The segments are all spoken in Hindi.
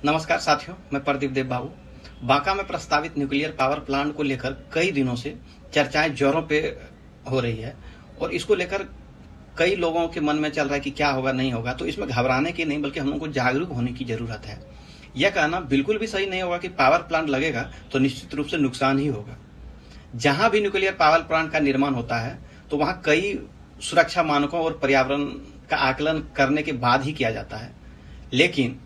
नमस्कार साथियों, मैं प्रदीप देव बाबू। बांका में प्रस्तावित न्यूक्लियर पावर प्लांट को लेकर कई दिनों से चर्चाएं जोरों पे हो रही है और इसको लेकर कई लोगों के मन में चल रहा है कि क्या होगा नहीं होगा। तो इसमें घबराने की नहीं बल्कि हम लोगों को जागरूक होने की जरूरत है। यह कहना बिल्कुल भी सही नहीं होगा कि पावर प्लांट लगेगा तो निश्चित रूप से नुकसान ही होगा। जहां भी न्यूक्लियर पावर प्लांट का निर्माण होता है तो वहां कई सुरक्षा मानकों और पर्यावरण का आकलन करने के बाद ही किया जाता है। लेकिन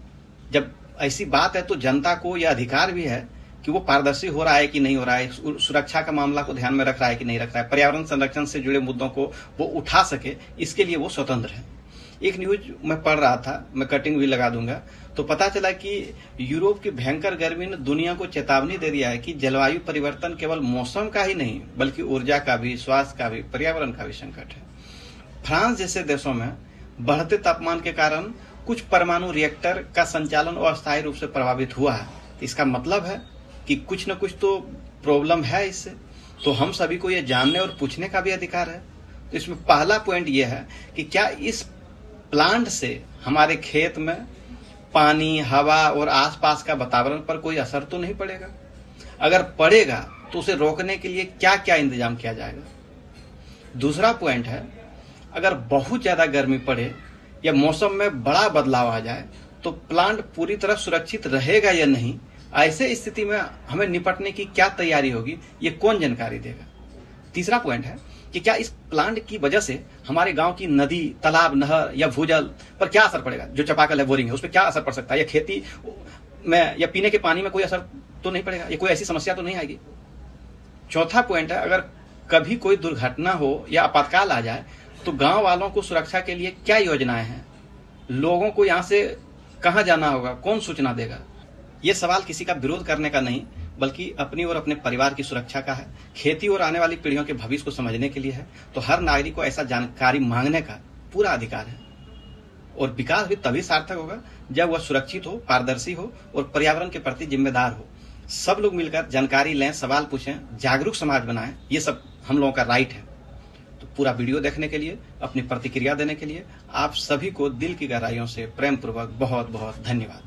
जब ऐसी बात है तो जनता को यह अधिकार भी है कि वो पारदर्शी हो रहा है कि नहीं हो रहा है, सुरक्षा का मामला को ध्यान में रख रहा है कि नहीं रख रहा है, पर्यावरण संरक्षण से जुड़े मुद्दों को वो उठा सके, इसके लिए वो स्वतंत्र है। एक न्यूज मैं पढ़ रहा था, मैं कटिंग भी लगा दूंगा, तो पता चला कि यूरोप की भयंकर गर्मी ने दुनिया को चेतावनी दे दिया है कि जलवायु परिवर्तन केवल मौसम का ही नहीं बल्कि ऊर्जा का भी, स्वास्थ्य का भी, पर्यावरण का भी संकट है। फ्रांस जैसे देशों में बढ़ते तापमान के कारण कुछ परमाणु रिएक्टर का संचालन अस्थायी रूप से प्रभावित हुआ है। इसका मतलब है कि कुछ न कुछ तो प्रॉब्लम है इससे, तो हम सभी को यह जानने और पूछने का भी अधिकार है। तो इसमें पहला पॉइंट यह है कि क्या इस प्लांट से हमारे खेत में पानी, हवा और आसपास का वातावरण पर कोई असर तो नहीं पड़ेगा? अगर पड़ेगा तो उसे रोकने के लिए क्या क्या इंतजाम किया जाएगा? दूसरा पॉइंट है, अगर बहुत ज्यादा गर्मी पड़े या मौसम में बड़ा बदलाव आ जाए तो प्लांट पूरी तरह सुरक्षित रहेगा या नहीं, ऐसे स्थिति में हमें निपटने की क्या तैयारी होगी, ये कौन जानकारी देगा? तीसरा पॉइंट है कि क्या इस प्लांट की वजह से हमारे गांव की नदी, तालाब, नहर या भूजल पर क्या असर पड़ेगा? जो चापाकल है, बोरिंग है, उस पर क्या असर पड़ सकता है? या खेती में या पीने के पानी में कोई असर तो नहीं पड़ेगा? या कोई ऐसी समस्या तो नहीं आएगी? चौथा पॉइंट है, अगर कभी कोई दुर्घटना हो या आपातकाल आ जाए तो गांव वालों को सुरक्षा के लिए क्या योजनाएं हैं? लोगों को यहां से कहां जाना होगा? कौन सूचना देगा? ये सवाल किसी का विरोध करने का नहीं बल्कि अपनी और अपने परिवार की सुरक्षा का है, खेती और आने वाली पीढ़ियों के भविष्य को समझने के लिए है। तो हर नागरिक को ऐसा जानकारी मांगने का पूरा अधिकार है और विकास भी तभी सार्थक होगा जब वह सुरक्षित हो, पारदर्शी हो और पर्यावरण के प्रति जिम्मेदार हो। सब लोग मिलकर जानकारी लें, सवाल पूछें, जागरूक समाज बनाएं। ये सब हम लोगों का राइट है। तो पूरा वीडियो देखने के लिए, अपनी प्रतिक्रिया देने के लिए आप सभी को दिल की गहराइयों से प्रेम पूर्वक बहुत बहुत धन्यवाद।